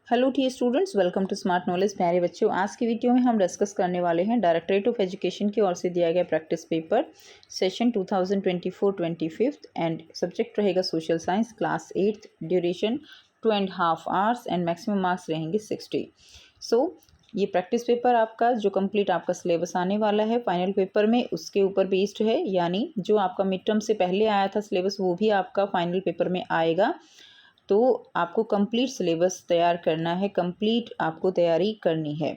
Hello टी students, welcome to smart knowledge. प्यारे बच्चों, आज की वीडियो में हम डिस्कस करने वाले हैं डायरेक्टरेट ऑफ एजुकेशन की ओर से दिया गया practice paper session 2024-25 and subject रहेगा social science, class 8, duration 2.5 hours and maximum marks रहेंगे 60। ये प्रैक्टिस पेपर आपका जो कंप्लीट आपका सिलेबस आने वाला है फाइनल पेपर में उसके ऊपर बेस्ड है, यानी जो आपका मिड टर्म से पहले आया था सिलेबस वो भी आपका फाइनल पेपर में आएगा। तो आपको कंप्लीट सिलेबस तैयार करना है, कंप्लीट आपको तैयारी करनी है।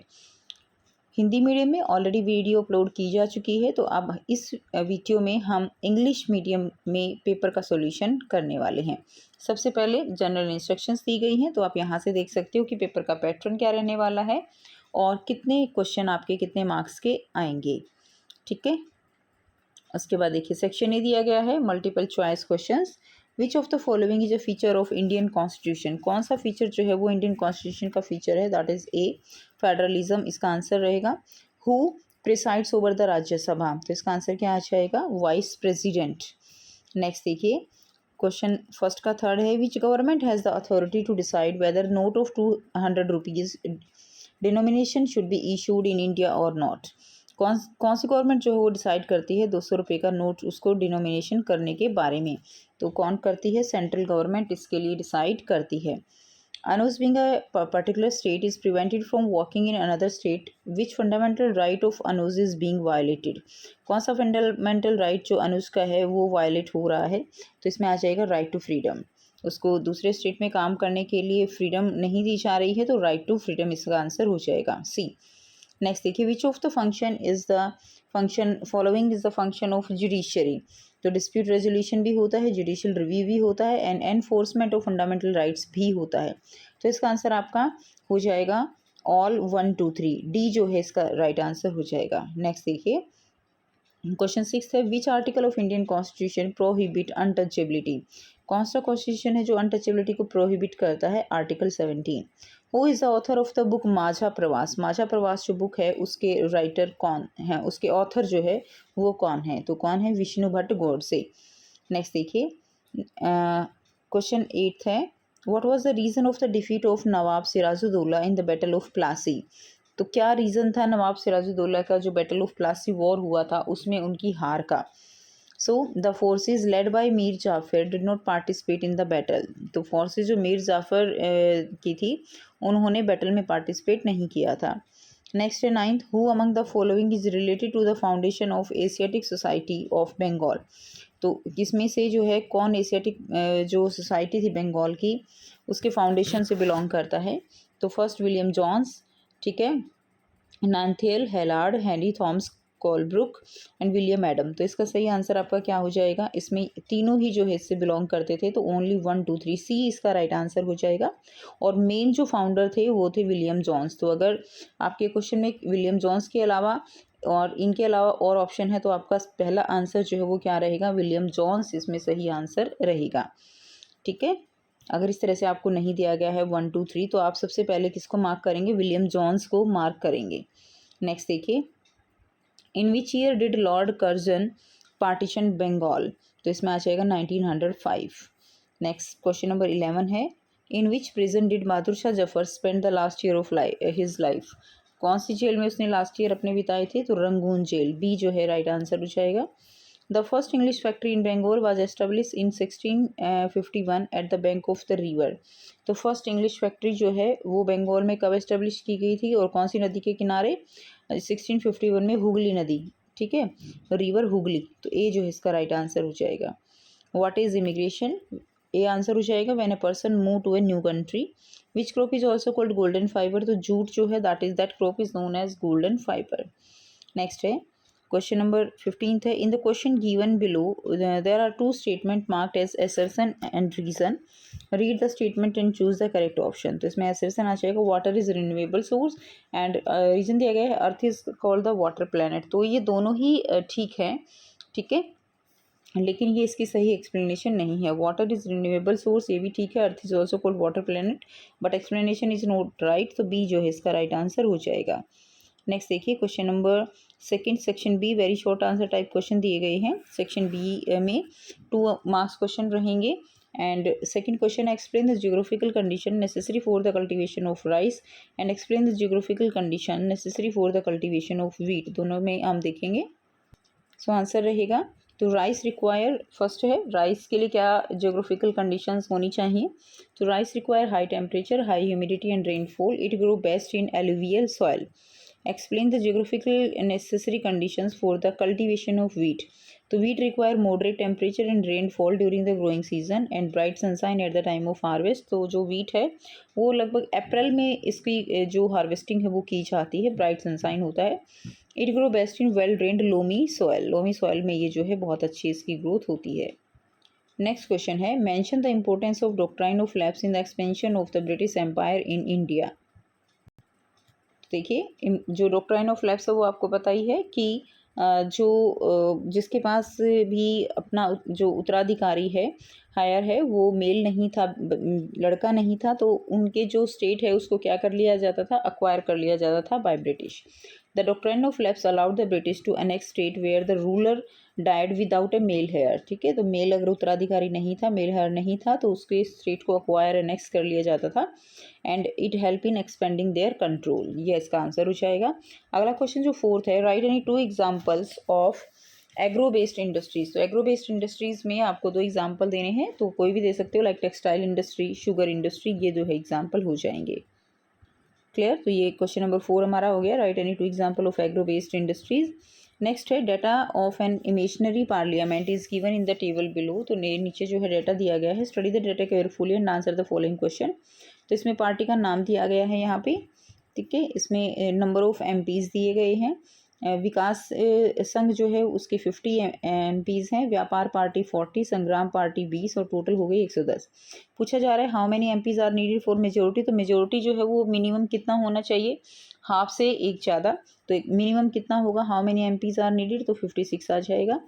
हिंदी मीडियम में ऑलरेडी वीडियो अपलोड की जा चुकी है, तो अब इस वीडियो में हम इंग्लिश मीडियम में पेपर का सॉल्यूशन करने वाले हैं। सबसे पहले जनरल इंस्ट्रक्शंस दी गई हैं, तो आप यहाँ से देख सकते हो कि पेपर का पैटर्न क्या रहने वाला है और कितने क्वेश्चन आपके कितने मार्क्स के आएंगे। ठीक है, उसके बाद देखिए सेक्शन ए दिया गया है multiple choice questions. Which of the following is a feature of Indian constitution? कौन सा फीचर जो है वो इंडियन कॉन्स्टिट्यूशन का फीचर है? दैट इज ए फेडरलिज्म, इसका आंसर रहेगा। Who presides over the Rajya Sabha? तो इसका आंसर क्या आ जाएगा? Vice president. नेक्स्ट देखिए क्वेश्चन फर्स्ट का थर्ड है, which government has the authority to decide whether note of 200 rupees denomination should be issued in India और नॉट? कौन सी गवर्नमेंट जो है वो डिसाइड करती है 200 रुपये का नोट उसको डिनोमिनेशन करने के बारे में? तो कौन करती है? सेंट्रल गवर्नमेंट इसके लिए डिसाइड करती है। Anuj being a particular state is prevented from walking in another state, which fundamental right of Anuj is being violated? कौन सा फंडामेंटल राइट जो अनुज का है वो वायलेट हो रहा है? तो इसमें आ जाएगा राइट टू फ्रीडम। उसको दूसरे स्टेट में काम करने के लिए फ्रीडम नहीं दी जा रही है, तो राइट टू फ्रीडम इसका आंसर हो जाएगा सी। नेक्स्ट देखिए, विच of the function is the function following is the function of judiciary? तो डिस्प्यूट रेजोल्यूशन भी होता है, जुडिशियल रिव्यू भी होता है and enforcement of fundamental rights भी होता है। तो इसका आंसर आपका हो जाएगा ऑल 1 2 3, डी जो है इसका राइट आंसर हो जाएगा। नेक्स्ट देखिए क्वेश्चन 6 है, which article of Indian constitution prohibit untouchability? कौन सा कॉन्स्टिट्यूशन है जो अनटचेबिलिटी को प्रोहिबिट करता है? Article 17। Who is the author of the book माझा प्रवास? माझा प्रवास जो बुक है उसके राइटर कौन है, उसके ऑथर जो है वो कौन है? तो कौन है? विष्णु भट्ट गोडसे। नेक्स्ट देखिए क्वेश्चन 8 है, what was the reason of the defeat of Nawab Sirajuddaula in the battle of Plassey? तो क्या रीज़न था नवाब सिराजुद्दौला का जो बैटल ऑफ प्लासी वॉर हुआ था उसमें उनकी हार का? So the forces led by Mir Jafar did not participate in the battle. तो फोर्सेज जो मीर जाफर की थी उन्होंने बैटल में पार्टिसिपेट नहीं किया था। नेक्स्ट है 9th, who among the following is related to the foundation of Asiatic Society of Bengal? तो इसमें से जो है कौन एशियाटिक जो सोसाइटी थी बंगाल की उसके फाउंडेशन से बिलोंग करता है? तो फर्स्ट विलियम जॉन्स, ठीक है, Nathaniel Halhed, Henry Thomas Colebrooke and William Adam. तो इसका सही आंसर आपका क्या हो जाएगा? इसमें तीनों ही जो है इससे बिलोंग करते थे, तो ओनली 1 2 3 सी इसका राइट आंसर हो जाएगा। और मेन जो फाउंडर थे वो थे विलियम जॉन्स। तो अगर आपके क्वेश्चन में विलियम जॉन्स के अलावा और इनके अलावा और ऑप्शन है तो आपका पहला आंसर जो है वो क्या रहेगा? विलियम जॉन्स इसमें सही आंसर रहेगा। ठीक है, अगर इस तरह से आपको नहीं दिया गया है 1 2 3 तो आप सबसे पहले किसको मार्क करेंगे? विलियम जॉन्स को मार्क करेंगे। नेक्स्ट देखिए, in which year did Lord Curzon partition Bengal? तो इसमें आ जाएगा 1905। नेक्स्ट क्वेश्चन नंबर 11 है, in which prison did Bahadur Shah Zafar spend the last year of his life? कौन सी जेल में उसने लास्ट ईयर अपने बिताए थे? तो रंगून जेल, बी जो है राइट आंसर हो जाएगा। The first English factory in Bengal was establish in 1651 at the bank of the river. तो फर्स्ट इंग्लिश फैक्ट्री जो है वो बंगाल में कब एस्टेब्लिश की गई थी और कौन सी नदी के किनारे? 1651 में हुगली नदी, ठीक है, रिवर हुगली। तो ए जो है इसका राइट आंसर हो जाएगा। What is immigration? A answer हो जाएगा when a person move to a new country. Which crop is also called golden fibre? तो जूट जो है that crop is known as golden fibre. Next है question number 15 है, in the question given below there are two statement marked as assertion and reason, read the statement and choose the correct option. तो इसमें assertion आ जाएगा water is renewable source and reason दिया गया है earth is called the water planet. तो ये दोनों ही ठीक है, ठीक है, लेकिन ये इसकी सही एक्सप्लेनेशन नहीं है। वाटर इज रिन्यूएबल सोर्स ये भी ठीक है, earth is also called water planet, but explanation is not right, तो बी जो है इसका राइट आंसर हो जाएगा। नेक्स्ट देखिए question number second section B, very short answer type question दिए गए हैं। सेक्शन बी में 2 मार्क्स क्वेश्चन रहेंगे। And second question, explain the geographical condition necessary for the cultivation of rice and explain the geographical condition necessary for the cultivation of wheat. दोनों में हम देखेंगे. सो answer रहेगा तो राइस रिक्वायर, फर्स्ट है rice के लिए क्या जियोग्राफिकल कंडीशंस होनी चाहिए. तो rice require high temperature, high humidity and rainfall. It grow best in alluvial soil. Explain the geographical necessary conditions for the cultivation of wheat. तो wheat require moderate temperature and rainfall during the growing season and bright sunshine at the time of harvest. तो जो wheat है वो लगभग अप्रैल में इसकी जो harvesting है वो की जाती है, ब्राइट सनसाइन होता है. It grow best in well drained loamy soil. Loamy soil में ये जो है बहुत अच्छी इसकी ग्रोथ होती है. नेक्स्ट क्वेश्चन है, mention the importance of doctrine of lapse in the expansion of the British empire in India. देखिए जो डॉक्ट्राइन ऑफ लैप्स है वो आपको पता ही है कि जिसके पास भी अपना जो उत्तराधिकारी है, हायर है, वो मेल नहीं था, लड़का नहीं था, तो उनके जो स्टेट है उसको क्या कर लिया जाता था, अक्वायर कर लिया जाता था by British. The doctrine of lapse allowed the British to annex state where the ruler died without a male heir. ठीक है, तो मेल अगर उत्तराधिकारी नहीं था, मेल हेयर नहीं था, तो उसके स्टेट को अक्वायर एनेक्स कर लिया जाता था. And it help in expanding their control. ये इसका आंसर हो जाएगा. अगला क्वेश्चन जो फोर्थ है, right any 2 examples of agro based industries. तो एग्रो बेस्ड इंडस्ट्रीज में आपको 2 एग्जाम्पल देने हैं, तो कोई भी दे सकते हो, like textile industry, sugar industry, ये जो है एग्जाम्पल हो जाएंगे. क्लियर. तो ये क्वेश्चन नंबर 4 हमारा हो गया, right any 2 example of agro based industries. Next है, data of an imaginary parliament is given in the table below. तो नीचे जो है डाटा दिया गया है, study the data carefully and answer the following question. तो इसमें पार्टी का नाम दिया गया है यहाँ पे. ठीक है, इसमें नंबर ऑफ एमपीज़ दिए गए हैं. विकास संघ जो है उसके 50 एमपीज़ हैं, व्यापार पार्टी 40, संग्राम पार्टी 20 और टोटल हो गई 110. पूछा जा रहा है how many MPs are needed for majority. तो मेजोरिटी जो है वो मिनिमम कितना होना चाहिए, हाफ से एक ज़्यादा. तो मिनिमम कितना होगा, how many MPs are needed, तो 56 आ जाएगा.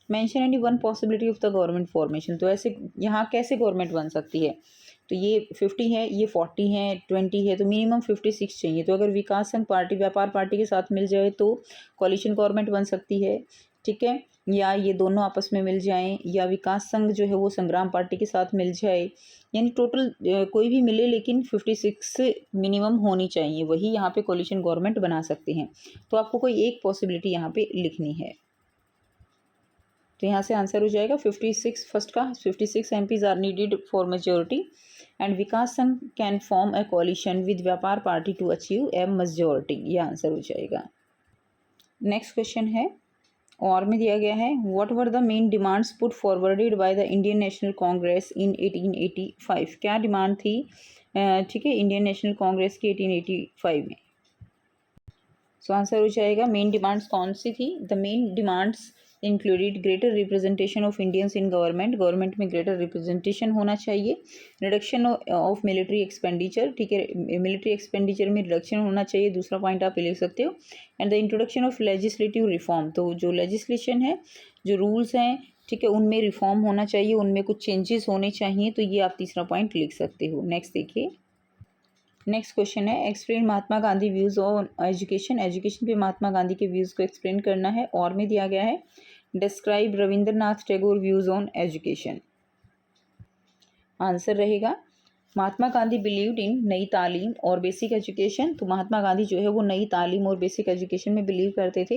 Mention any one possibility of the government formation. तो ऐसे यहाँ कैसे गवर्नमेंट बन सकती है, तो ये 50 है, ये 40 है, 20 है, तो मिनिमम 56 चाहिए. तो अगर विकास संघ पार्टी व्यापार पार्टी के साथ मिल जाए तो कोalition गवर्नमेंट बन सकती है. ठीक है, या ये दोनों आपस में मिल जाएं, या विकास संघ जो है वो संग्राम पार्टी के साथ मिल जाए, यानी टोटल कोई भी मिले लेकिन 56 मिनिमम होनी चाहिए, वही यहाँ पे कोalition गवर्नमेंट बना सकते हैं. तो आपको कोई एक पॉसिबिलिटी यहाँ पे लिखनी है. तो यहाँ से आंसर हो जाएगा 56. फर्स्ट का 56 MPs are needed for majority and Vikas Sangh can form a coalition with Vyapar party to achieve a majority. ये आंसर हो जाएगा. नेक्स्ट क्वेश्चन है, और में दिया गया है, what were the main demands put forwarded by the Indian National Congress in 1885. क्या डिमांड थी, ठीक है, इंडियन नेशनल कांग्रेस की 1885 में. सो आंसर हो जाएगा, मेन डिमांड्स कौन सी थी. The main demands included greater representation of Indians in government. Government में ग्रेटर रिप्रेजेंटेशन होना चाहिए. Reduction of military expenditure. ठीक है, मिलिट्री एक्सपेंडिचर में रिडक्शन होना चाहिए. दूसरा पॉइंट आप लिख सकते हो. And the introduction of legislative reform. तो जो लेजिस्लेशन है, जो रूल्स हैं, ठीक है, उनमें रिफॉर्म होना चाहिए, उनमें कुछ चेंजेस होने चाहिए. तो ये आप तीसरा पॉइंट लिख सकते हो. नेक्स्ट देखिए, नेक्स्ट क्वेश्चन है, explain Mahatma Gandhi views on education. Education पे महात्मा गांधी के व्यूज़ को एक्सप्लेन करना है. और में दिया गया है, describe Rabindranath Tagore views on education. Answer रहेगा, महात्मा गांधी बिलीव्ड इन नई तालीम और बेसिक एजुकेशन. तो महात्मा गांधी जो है वो नई तालीम और बेसिक एजुकेशन में बिलीव करते थे.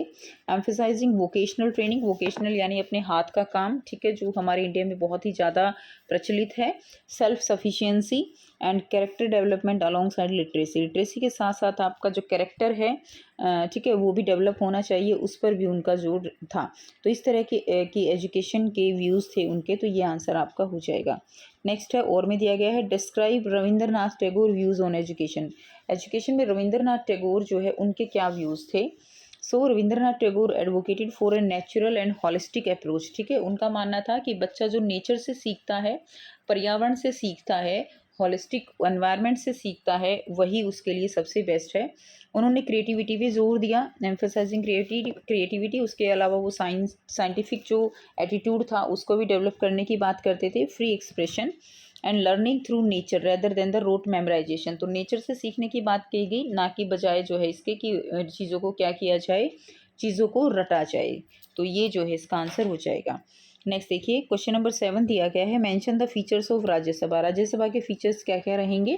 Emphasizing vocational training. वोकेशनल यानी अपने हाथ का काम, ठीक है, जो हमारे इंडिया में बहुत ही ज़्यादा प्रचलित है. Self sufficiency and character development along side literacy. Literacy के साथ साथ आपका जो कैरेक्टर है, ठीक है, वो भी डेवलप होना चाहिए, उस पर भी उनका जोर था. तो इस तरह की एजुकेशन के व्यूज़ थे उनके. तो ये आंसर आपका हो जाएगा. नेक्स्ट है, और में दिया गया है, describe Rabindranath Tagore views on education. Education में रविंद्रनाथ टैगोर जो है उनके क्या व्यूज़ थे. So Rabindranath Tagore advocated for a natural and holistic approach. ठीक है, उनका मानना था कि बच्चा जो नेचर से सीखता है, पर्यावरण से सीखता है, हॉलिस्टिक एनवायरनमेंट से सीखता है, वही उसके लिए सबसे बेस्ट है. उन्होंने क्रिएटिविटी पे जोर दिया, एम्फेसाइजिंग क्रिएटिविटी. उसके अलावा वो साइंटिफिक जो एटीट्यूड था उसको भी डेवलप करने की बात करते थे. Free expression and learning through nature rather than the rote memorization. तो नेचर से सीखने की बात की गई, ना कि बजाय जो है इसके कि चीज़ों को क्या किया जाए, चीज़ों को रटा जाए. तो ये जो है इसका आंसर हो जाएगा. नेक्स्ट देखिए क्वेश्चन नंबर 7 दिया गया है, mention the features of Rajya Sabha. Rajya Sabha के फीचर्स क्या क्या रहेंगे?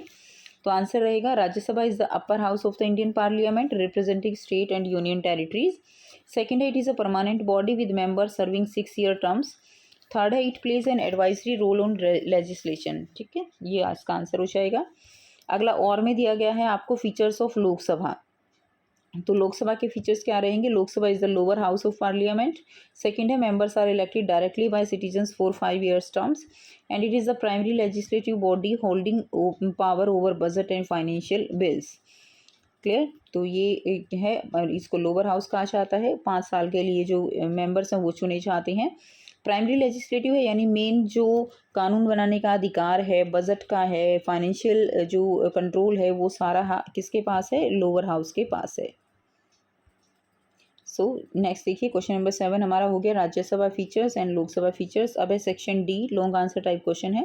तो आंसर रहेगा Rajya Sabha is the upper house of the Indian parliament representing state and union territories. Second है, it is a permanent body with member serving 6 year terms. Third है, it plays an advisory role on legislation. ठीक है, ये इसका answer हो जाएगा। अगला और में दिया गया है आपको फीचर्स ऑफ लोकसभा। तो लोकसभा के फीचर्स क्या रहेंगे? Lok Sabha is the lower house of parliament. Second है, members are elected directly by citizens for 5 years terms and it is the primary legislative body holding power over budget and financial bills. Clear? तो ये एक है, इसको lower house कहा जाता है। 5 साल के लिए जो मेंबर्स हैं वो चुने जाते हैं। प्राइमरी लेजिस्लेटिव है यानी मेन जो कानून बनाने का अधिकार है, बजट का है, फाइनेंशियल जो कंट्रोल है, वो सारा किसके पास है? लोअर हाउस के पास है। सो नेक्स्ट देखिए क्वेश्चन नंबर 7 हमारा हो गया Rajya Sabha features and Lok Sabha features. अब है section D, long answer type question है।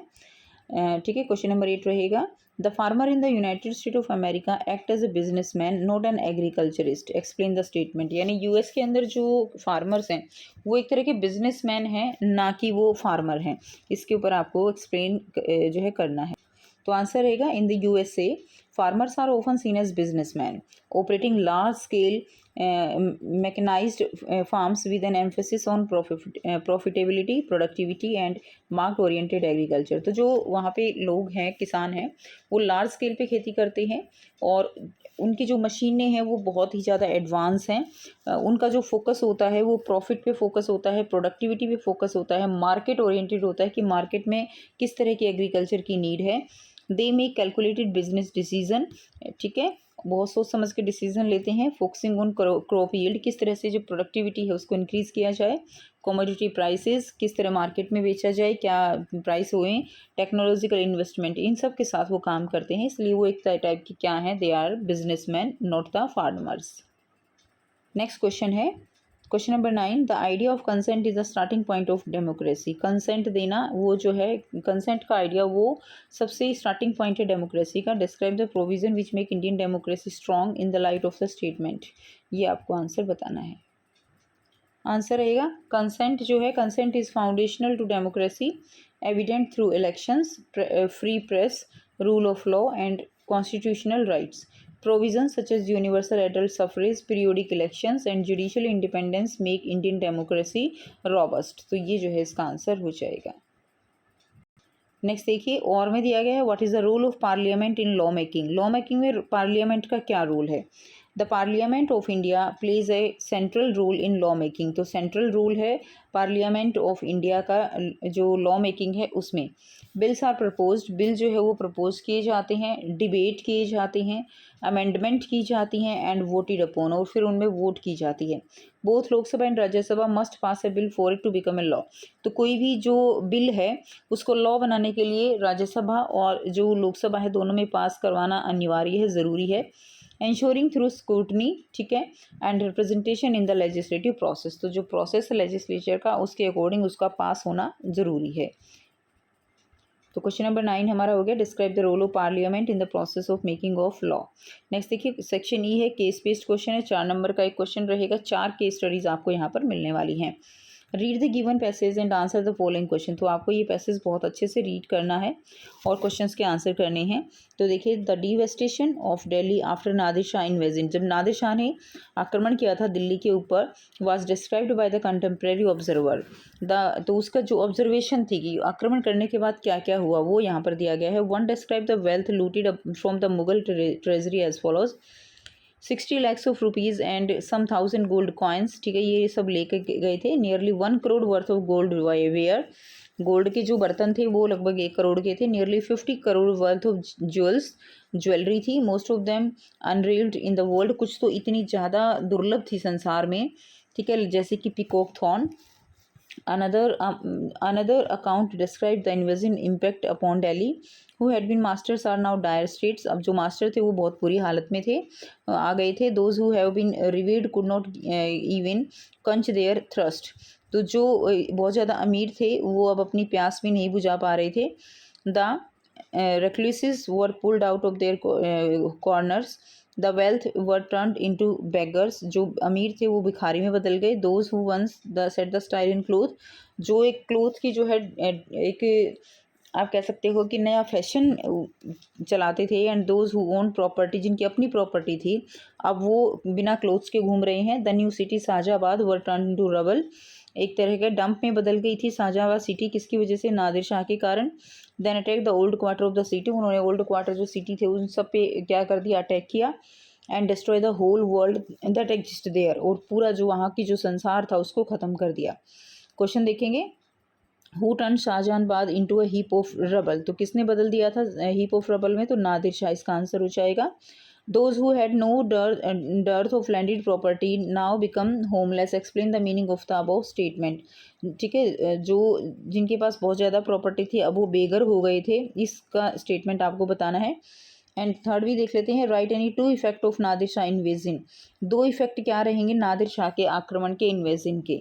ठीक है, क्वेश्चन नंबर 8 रहेगा, the farmer in the United State of America act as a businessman not an agriculturist, explain the statement. यानी यूएस के अंदर जो फार्मर्स हैं वो एक तरह के बिजनेसमैन हैं, ना कि वो फार्मर हैं। इसके ऊपर आपको एक्सप्लेन जो है करना है। तो आंसर रहेगा, in the USA farmers are often seen as businessmen operating large scale mechanized farms with an emphasis on profitability, productivity and market oriented agriculture। तो जो वहाँ पे लोग हैं, किसान हैं, वो लार्ज स्केल पे खेती करते हैं और उनकी जो मशीनें हैं वो बहुत ही ज़्यादा एडवांस हैं। उनका जो फोकस होता है वो प्रॉफिट पे फोकस होता है, प्रोडक्टिविटी पे फोकस होता है, मार्केट ओरिएंटेड होता है कि मार्केट में किस तरह की एग्रीकल्चर की नीड है। They make calculated business decision. ठीक है, बहुत सोच समझ के डिसीजन लेते हैं। फोकसिंग ऑन क्रॉप यील्ड, किस तरह से जो प्रोडक्टिविटी है उसको इंक्रीज़ किया जाए। कमोडिटी प्राइसेस, किस तरह मार्केट में बेचा जाए, क्या प्राइस हुए। टेक्नोलॉजिकल इन्वेस्टमेंट, इन सब के साथ वो काम करते हैं, इसलिए वो एक टाइप की क्या है? They are businessman, not the farmers. Next question है question number 9, the idea of consent is the starting point of democracy. Consent देना, वो जो है कंसेंट का आइडिया वो सबसे स्टार्टिंग पॉइंट है डेमोक्रेसी का। Describe the provision which make Indian democracy strong in the light of the statement. ये आपको आंसर बताना है। आंसर रहेगा कंसेंट जो है, consent is foundational to democracy, evident through elections, free press, rule of law and constitutional rights. Provisions such as universal adult suffrage, periodic elections and judicial independence make Indian democracy robust। तो ये जो है इसका answer हो जाएगा। Next देखिए, और में दिया गया है, what is the role of parliament in law making. Law making में पार्लियामेंट का क्या रोल है? The parliament of India plays a central role in law making. तो सेंट्रल रोल है पार्लियामेंट ऑफ इंडिया का जो लॉ मेकिंग है उसमें। बिल्स आर प्रपोज्ड, बिल जो है वो प्रपोज किए जाते हैं, डिबेट किए जाते हैं, अमेंडमेंट की जाती हैं एंड वोटेड अपॉन, और फिर उनमें वोट की जाती है। Both Lok Sabha and Rajya Sabha must pass a bill for it to become a law. तो कोई भी जो बिल है उसको लॉ बनाने के लिए राज्यसभा और जो लोकसभा है दोनों में पास करवाना अनिवार्य है, ज़रूरी है। इंश्योरिंग थ्रू स्क्रूटनी, ठीक है, and representation in the legislative process. तो जो प्रोसेस है लेजिस्लेचर का उसके अकॉर्डिंग उसका पास होना ज़रूरी है। तो क्वेश्चन नंबर 9 हमारा हो गया, describe the role of parliament in the process of making of law. Next देखिए सेक्शन ई है, केस बेस्ड क्वेश्चन है। 4 नंबर का एक क्वेश्चन रहेगा, 4 केस स्टडीज आपको यहाँ पर मिलने वाली हैं। Read the given passage and answer the following question. तो आपको ये पैसेज बहुत अच्छे से रीड करना है और क्वेश्चंस के आंसर करने हैं। तो देखिए, the devastation of Delhi after Nadir Shah invasion, जब नादिर शाह ने आक्रमण किया था दिल्ली के ऊपर, was described by the contemporary observer. तो उसका जो ऑब्जर्वेशन थी कि आक्रमण करने के बाद क्या क्या हुआ वो यहाँ पर दिया गया है। 1, describe the wealth looted from the Mughal treasury as follows. 60 lakhs of rupees and some 1000 gold coins, ठीक है, ये सब लेकर गए थे। Nearly 1 crore worth of gold ware, gold के जो बर्तन थे वो लगभग 1 करोड़ के थे। Nearly 50 crore worth of jewellery थी। Most of them unrivalled in the world, कुछ तो इतनी ज़्यादा दुर्लभ थी संसार में, ठीक है, जैसे कि peacock thorn. Another account described the invasion impact upon Delhi. Who had been masters are now dire straits. अब जो मास्टर थे वो बहुत बुरी हालत में थे, आ गए थे। Those who have been revered could not even quench their thirst. तो जो बहुत ज़्यादा अमीर थे वो अब अपनी प्यास भी नहीं बुझा पा रहे थे। The recluses were pulled out of their corners. The wealth were turned into beggars. जो अमीर थे वो भिखारी में बदल गए. Those who once set the style in cloth, जो एक क्लोथ की जो है एक आप कह सकते हो कि नया फैशन चलाते थे. And those who own property, जिनकी अपनी प्रॉपर्टी थी, अब वो बिना क्लोथ्स के घूम रहे हैं. The new city Shahjahanabad were turn to rubble. एक तरह के डंप में बदल गई थी शाहजहाबाद सिटी. किसकी वजह से? नादिर शाह के कारण. Then attack the old quarter of the city. उन्होंने ओल्ड क्वार्टर जो सिटी थे उन सब पे क्या कर दिया? अटैक किया. And destroy the whole world that exist there. और पूरा जो वहाँ की जो संसार था उसको ख़त्म कर दिया. क्वेश्चन देखेंगे. Who turn Shahjahanabad into a heap of rubble. तो किसने बदल दिया था हीप ऑफ रबल में? तो नादिर शाह इसका आंसर हो जाएगा. Those who had no dearth of landed property now become homeless. Explain the meaning of the above statement. ठीक है, जो जिनके पास बहुत ज़्यादा प्रॉपर्टी थी अब वो बेगर हो गए थे, इसका स्टेटमेंट आपको बताना है. एंड थर्ड भी देख लेते हैं. Right any two effect of Nadir Shah invasion. दो इफेक्ट क्या रहेंगे नादिर शाह के आक्रमण के, इन्वेजन के?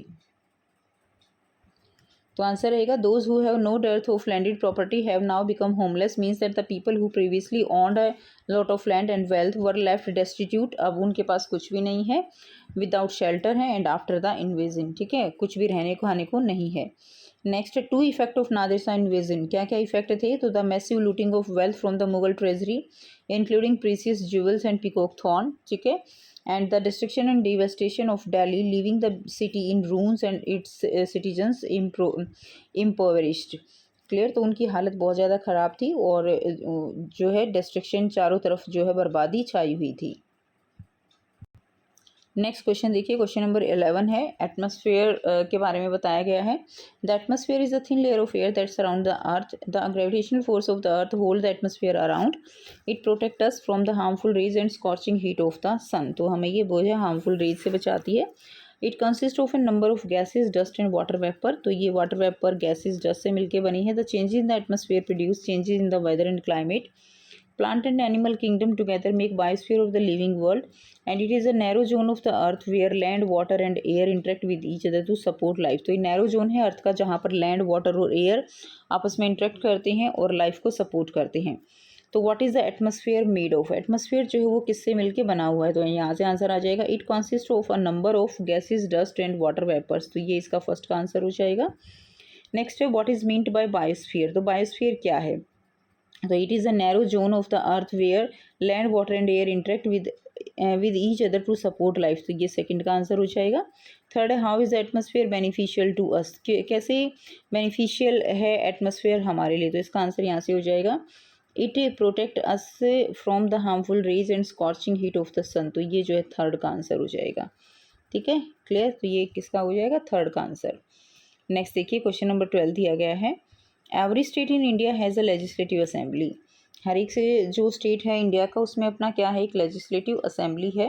तो आंसर रहेगा those who have no dearth of landed property have now become homeless. Means that the people who previously owned a lot of land and wealth were left destitute. अब उनके पास कुछ भी नहीं है, विदाउट शेल्टर है. And after the invasion, ठीक है, कुछ भी रहने को खाने को नहीं है. Next, two effect of Nadir Shah invasion. क्या क्या इफेक्ट थे? तो the massive looting of wealth from the Mughal treasury including precious jewels and peacock throne, ठीक है. And the destruction and devastation of Delhi, leaving the city in ruins and its citizens impoverished. Clear? तो उनकी हालत बहुत ज़्यादा ख़राब थी और जो है डिस्ट्रक्शन, चारों तरफ जो है बर्बादी छाई हुई थी. नेक्स्ट क्वेश्चन देखिए. क्वेश्चन नंबर 11 है. एटमॉस्फेयर के बारे में बताया गया है. The atmosphere is a thin layer of air that surround the earth. The gravitational force of the earth hold the atmosphere around. It protect us from the harmful rays and scorching heat of the sun. तो हमें ये बोझ है harmful rays से बचाती है. It consist of A number of gases, dust and water vapour. तो ये वाटर वेपर, गैसेज, डस्ट से मिलकर बनी है. The changes in the atmosphere produce changes in the weather and climate. Plant and animal kingdom together make biosphere of the living world, and it is a narrow zone of the earth where land, water and air interact with each other to support life. तो ये narrow zone है अर्थ का जहाँ पर land, water और air आपस में interact करते हैं और लाइफ को सपोर्ट करते हैं. तो what is the atmosphere made of? Atmosphere जो है वो किससे मिलके बना हुआ है? तो यहाँ से आंसर आ जाएगा. It consist of a number of gases, dust and water vapours. तो ये इसका फर्स्ट का आंसर हो जाएगा. नेक्स्ट है what is meant by biosphere. तो बायोस्फीयर क्या है? तो it is a narrow zone of the earth where land, water and air interact with each other to support life. तो ये सेकंड का आंसर हो जाएगा. थर्ड है how is the atmosphere beneficial to us. कैसे बेनिफिशियल है atmosphere हमारे लिए? तो इसका आंसर यहाँ से हो जाएगा. It protect us from the harmful rays and scorching heat of the sun. तो ये जो है थर्ड का आंसर हो जाएगा. ठीक है, क्लियर? तो ये किसका हो जाएगा? थर्ड का आंसर. नेक्स्ट देखिए. क्वेश्चन नंबर 12 दिया गया है. Every state in India has a legislative assembly. हर एक से जो स्टेट है इंडिया का उसमें अपना क्या है? एक लेजिस्लेटिव असेंबली है.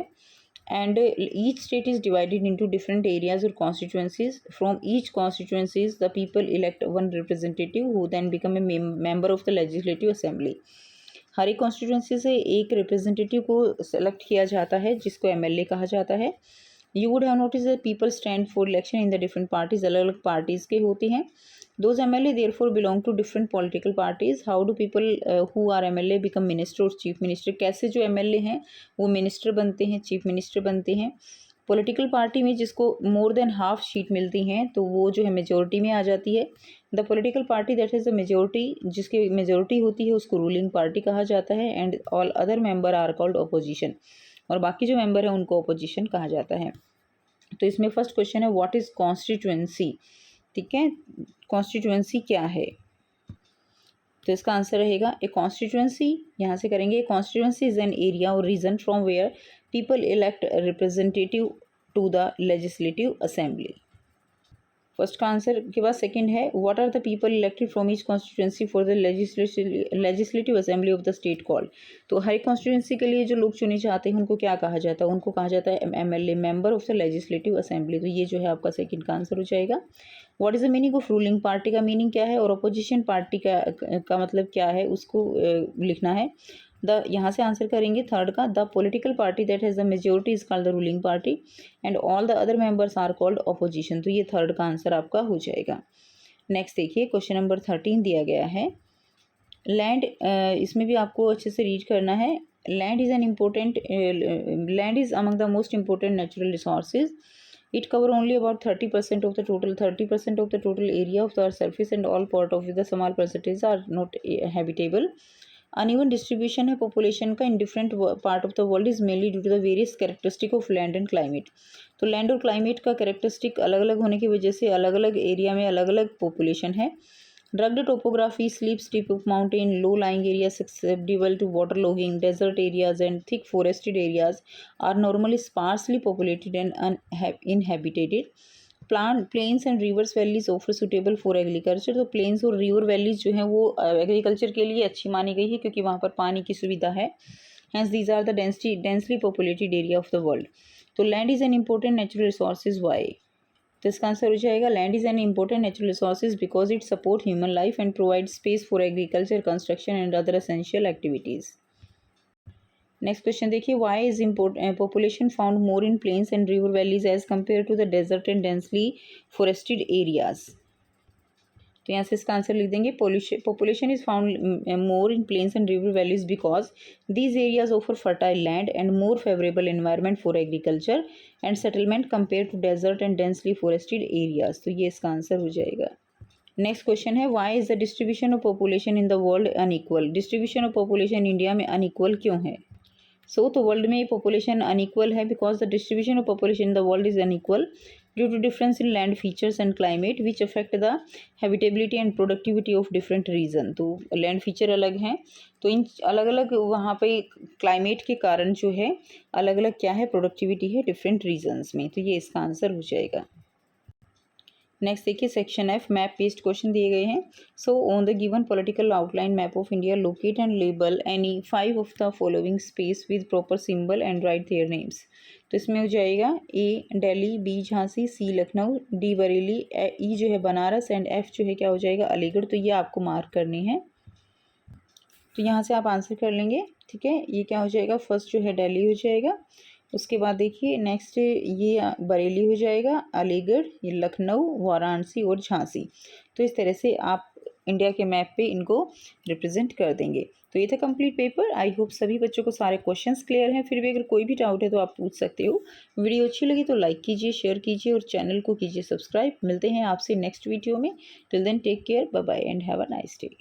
And each state is divided into different areas और constituencies. From each constituencies the people elect one representative who then become a member of the legislative assembly. हर एक कॉन्स्टिट्यूंसी से एक रिप्रेजेंटेटिव को सेलेक्ट किया जाता है जिसको एमएलए कहा जाता है. You would have notice that people stand for election in the different parties. अलग अलग पार्टीज़ के होते हैं. Those MLA therefore belong to different political parties. How do people who are MLA become minister और chief minister? कैसे जो MLA हैं वो मिनिस्टर बनते हैं, चीफ मिनिस्टर बनते हैं? पॉलिटिकल पार्टी में जिसको मोर देन हाफ सीट मिलती हैं तो वो जो है मेजोरिटी में आ जाती है. The political party that is the majority, जिसकी मेजोरिटी होती है उसको रूलिंग पार्टी कहा जाता है. And all other member are called opposition. और बाकी जो मेंबर है उनको अपोजिशन कहा जाता है. तो इसमें फर्स्ट क्वेश्चन है व्हाट इज़ कॉन्स्टिट्यूएंसी. ठीक है, कॉन्स्टिट्यूएंसी क्या है? तो इसका आंसर रहेगा ए कॉन्स्टिट्यूएंसी. यहाँ से करेंगे. कॉन्स्टिट्यूएंसी इज एन एरिया और region from where people elect representative to the legislative assembly. First का आंसर के बाद सेकंड है what are the people elected from each constituency for the legislative assembly of the state called. तो हर एक constituency के लिए जो लोग चुने जाते हैं उनको क्या कहा जाता है? उनको कहा जाता है MLA, member of the legislative assembly. तो ये जो है आपका सेकंड का आंसर हो जाएगा. What is the meaning of ruling party का मीनिंग क्या है और अपोजिशन पार्टी का मतलब क्या है उसको लिखना है. द यहाँ से आंसर करेंगे थर्ड का. The political party that has the majority is called the ruling party and all the other members are called opposition. तो ये थर्ड का आंसर आपका हो जाएगा. नेक्स्ट देखिए. क्वेश्चन नंबर 13 दिया गया है. लैंड, इसमें भी आपको अच्छे से रीड करना है। Land is an important, land is among the most important natural resources. It cover only about 30% of the total 30% of the total area of the earth's surface, and all part of the small percentage are not habitable. Uneven distribution है population का in different part of the world is mainly due to the various characteristic of land and climate. तो land और climate का characteristic अलग अलग होने की वजह से अलग अलग एरिया में अलग अलग पॉपुलेशन है. Rugged topography, steep steep of mountain, low-lying areas susceptible to waterlogging, desert areas, and thick forested areas are normally sparsely populated and uninhabited. Plains and rivers valleys offer suitable for agriculture. तो plains और river valleys जो हैं वो agriculture के लिए अच्छी मानी गई है क्योंकि वहाँ पर पानी की सुविधा है. Hence these are the densely populated area of the world. तो land is an important natural resources. Why? तो इसका आंसर हो जाएगा land is an important natural resources because it support human life and provide space for agriculture, construction and other essential activities. Next question देखिए, why is population found more in plains and river valleys as compare to the desert and densely forested areas. तो यहाँ से इसका answer लिख देंगे population is found more in plains and river valleys because these areas offer fertile land and more favourable environment for agriculture and settlement compare to desert and densely forested areas. तो ये इसका answer हो जाएगा. Next question है, why is the distribution of population in the world unequal. Distribution of population India में unequal क्यों है? तो वर्ल्ड में पॉपुलेशन अनइक्वल है because the distribution of population in the world is unequal due to difference in land features and climate which affect the habitability and productivity of different region. तो land feature अलग हैं, तो इन अलग अलग वहाँ पे climate के कारण जो है अलग अलग क्या है productivity है different regions में. तो ये इसका आंसर हो जाएगा. नेक्स्ट देखिए section F, map based question दिए गए हैं. So on the given political outline map of India locate and label any 5 of the following space with proper symbol and right their names. तो इसमें हो जाएगा ए दिल्ली, बी झांसी, सी Lucknow, D Bareilly, ई जो है Banaras and F जो है क्या हो जाएगा अलीगढ़. तो ये आपको मार्क करनी है. तो यहाँ से आप आंसर कर लेंगे. ठीक है, ये क्या हो जाएगा, फर्स्ट जो है दिल्ली हो जाएगा. उसके बाद देखिए नेक्स्ट ये बरेली हो जाएगा, अलीगढ़, ये लखनऊ, वाराणसी और झांसी. तो इस तरह से आप इंडिया के मैप पे इनको रिप्रेजेंट कर देंगे. तो ये था कंप्लीट पेपर. आई होप सभी बच्चों को सारे क्वेश्चंस क्लियर हैं. फिर भी अगर कोई भी डाउट है तो आप पूछ सकते हो. वीडियो अच्छी लगी तो लाइक कीजिए, शेयर कीजिए और चैनल को कीजिए सब्सक्राइब. मिलते हैं आपसे नेक्स्ट वीडियो में. Till then take care, bye bye and have a nice day.